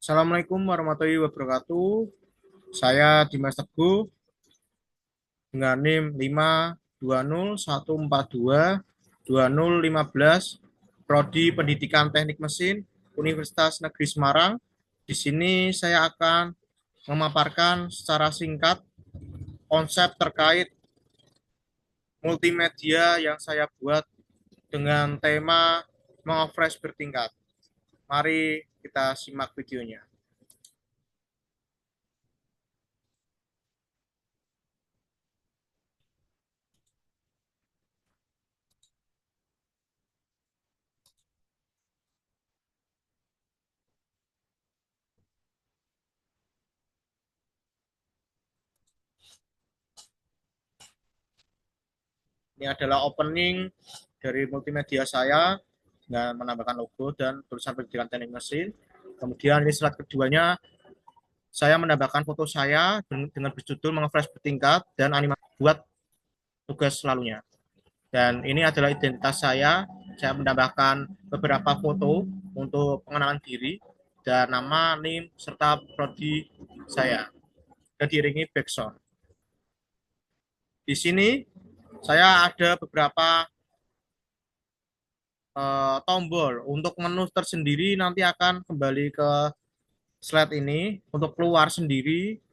Assalamualaikum warahmatullahi wabarakatuh. Saya Dimas Teguh dengan NIM 52014222015 Prodi Pendidikan Teknik Mesin Universitas Negeri Semarang. Di sini saya akan memaparkan secara singkat konsep terkait multimedia yang saya buat dengan tema mengofresh bertingkat. Mari kita simak videonya. Ini adalah opening dari multimedia saya dengan menambahkan logo dan tulisan pendidikan teknik mesin. Kemudian ini slide keduanya, saya menambahkan foto saya dengan berjudul mengefresh bertingkat dan animasi buat tugas selalunya. Dan ini adalah identitas saya menambahkan beberapa foto untuk pengenalan diri dan nama, NIM, serta prodi saya. Dan diiringi background. Di sini saya ada beberapa tombol. Untuk menu tersendiri nanti akan kembali ke slide ini. Untuk keluar sendiri,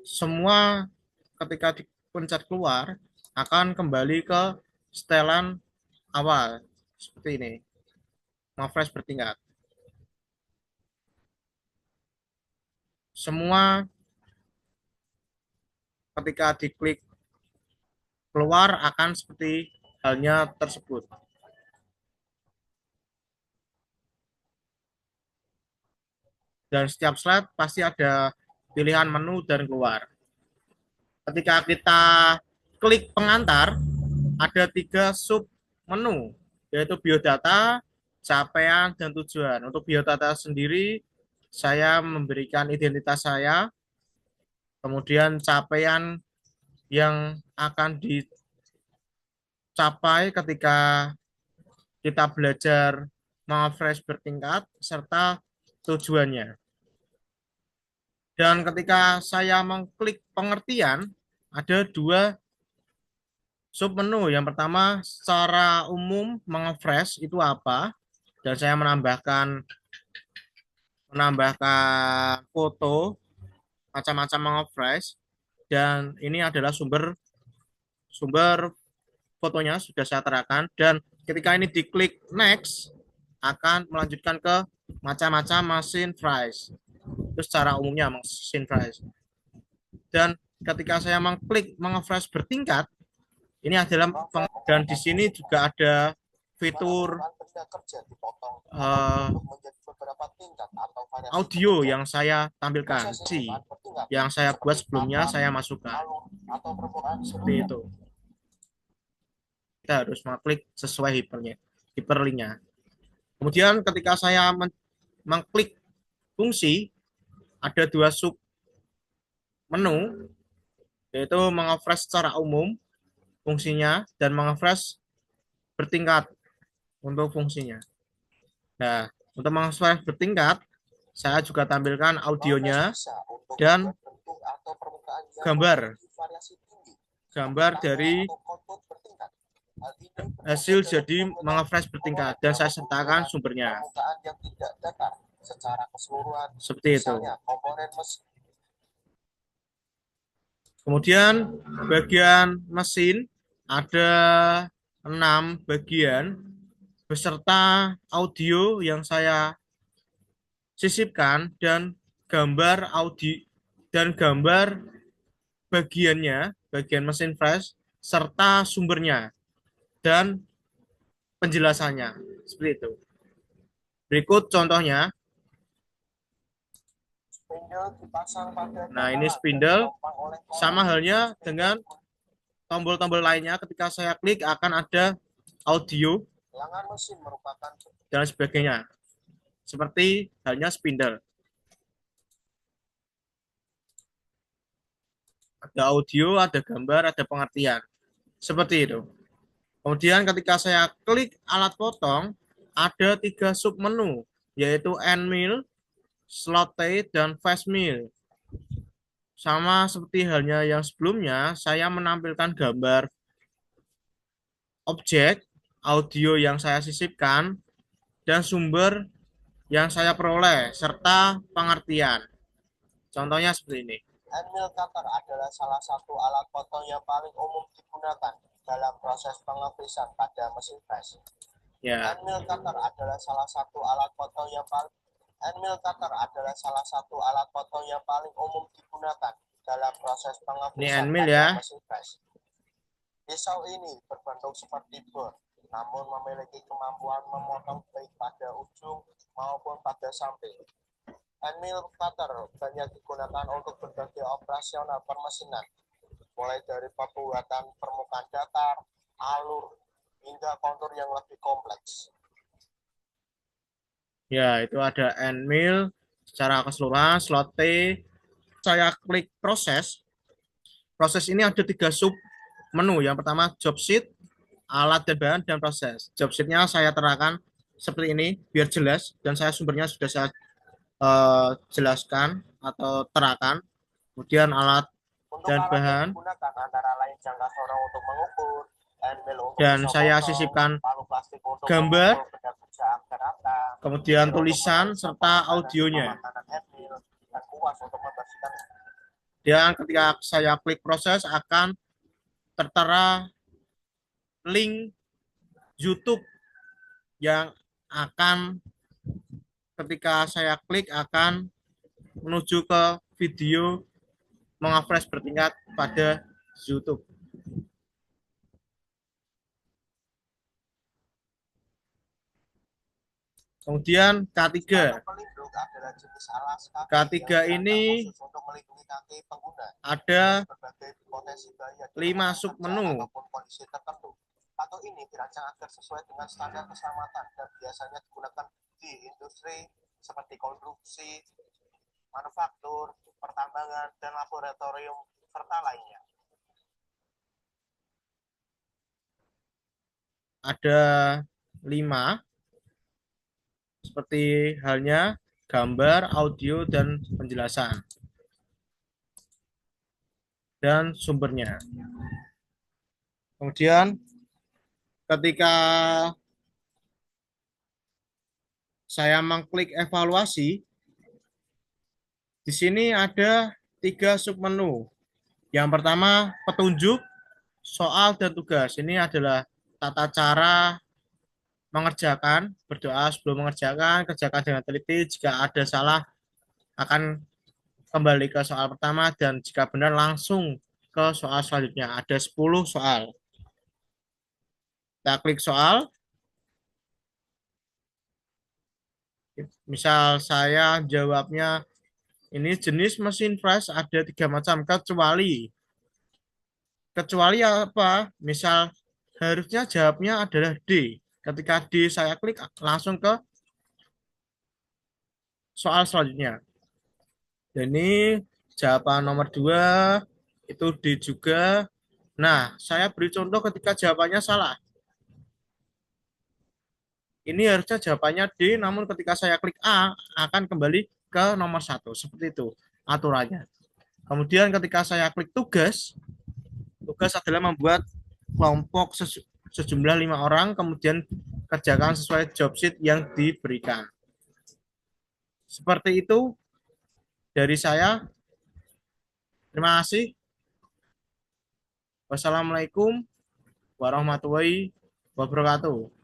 semua ketika dipencet keluar akan kembali ke setelan awal. Seperti ini. Refresh bertingkat. Semua ketika diklik keluar akan seperti halnya tersebut. Dan setiap slide pasti ada pilihan menu dan keluar. Ketika kita klik pengantar, ada 3 sub menu, yaitu biodata, capaian, dan tujuan. Untuk biodata sendiri, saya memberikan identitas saya, kemudian capaian yang akan dicapai ketika kita belajar mengefresh bertingkat, serta tujuannya. Dan ketika saya mengklik pengertian, ada 2 submenu. Yang pertama, secara umum mengefresh itu apa? Dan saya menambahkan foto macam-macam mengefresh, dan ini adalah sumber fotonya sudah saya terakan, dan ketika ini diklik next akan melanjutkan ke macam-macam mesin fresh. Itu secara umumnya mesin fresh. Dan ketika saya mengklik mengefresh bertingkat, ini adalah dan di sini juga ada fitur uh, audio yang saya tampilkan, yang saya buat sebelumnya saya masukkan. Seperti itu. Kita harus mengklik sesuai hyperlinknya. Kemudian ketika saya mengklik fungsi, ada 2 sub menu, yaitu mengefresh secara umum fungsinya dan mengefresh bertingkat untuk fungsinya. Nah, untuk mengefresh bertingkat, saya juga tampilkan audionya dan gambar dari hasil jadi mengefresh bertingkat, dan saya sertakan sumbernya. Seperti itu. Kemudian bagian mesin ada 6 bagian beserta audio yang saya sisipkan dan gambar bagiannya, bagian mesin fresh serta sumbernya dan penjelasannya. Seperti itu. Berikut contohnya. Nah, ini spindle, sama halnya dengan tombol-tombol lainnya. Ketika saya klik akan ada audio dan sebagainya, seperti halnya spindle. Ada audio, ada gambar, ada pengertian, seperti itu. Kemudian ketika saya klik alat potong, ada 3 submenu, yaitu end mill, Slotty, dan flash mail. Sama seperti halnya yang sebelumnya, saya menampilkan gambar objek, audio yang saya sisipkan, dan sumber yang saya peroleh, serta pengertian. Contohnya seperti ini. Handle cutter adalah salah satu alat foto yang paling umum digunakan dalam proses pengepresan pada mesin flash. Ya. Handle cutter adalah salah satu alat foto yang paling Handle cutter adalah salah satu alat foto yang paling umum digunakan dalam proses pengepresan pada mesin flash. Pisau ini berbentuk seperti bor, namun memiliki kemampuan memotong baik pada ujung maupun pada samping. Handmill cutter banyak digunakan untuk berbagai operasional permesinan, mulai dari pembuatan permukaan datar, alur, hingga kontur yang lebih kompleks. Ya, itu ada handmill secara keseluruhan, slot T. Saya klik proses. Proses ini ada 3 sub menu. Yang pertama job sheet, alat dan bahan, dan proses. Job sheet-nya saya terangkan seperti ini biar jelas, dan saya sumbernya sudah saya jelaskan atau terangkan. Kemudian alat dan bahan, antara lain jangka sorong untuk mengukur, dan saya sisipkan gambar, kemudian tulisan serta audionya. Dan ketika saya klik proses akan tertera link YouTube yang akan ketika saya klik akan menuju ke video mengflash bertingkat pada YouTube. Kemudian K3. K3 ini ada 5 submenu. Atau ini dirancang agar sesuai dengan standar keselamatan dan biasanya digunakan di industri seperti konstruksi, manufaktur, pertambangan, dan laboratorium serta lainnya. Ada 5, seperti halnya gambar, audio, dan penjelasan, dan sumbernya. Kemudian ketika saya mengklik evaluasi, di sini ada 3 submenu. Yang pertama petunjuk, soal, dan tugas. Ini adalah tata cara mengerjakan, berdoa sebelum mengerjakan, kerjakan dengan teliti, jika ada salah akan kembali ke soal pertama, dan jika benar langsung ke soal selanjutnya. Ada 10 soal. Kita klik soal. Misal saya jawabnya ini jenis mesin flash ada 3 macam, kecuali apa? Misal harusnya jawabnya adalah D. Ketika D saya klik langsung ke soal selanjutnya. Dan ini jawaban nomor 2 itu D juga. Nah, saya beri contoh ketika jawabannya salah. Ini harusnya jawabannya D, namun ketika saya klik A, akan kembali ke nomor 1. Seperti itu aturannya. Kemudian ketika saya klik tugas, tugas adalah membuat kelompok sejumlah 5 orang, kemudian kerjakan sesuai job sheet yang diberikan. Seperti itu dari saya. Terima kasih. Wassalamualaikum warahmatullahi wabarakatuh.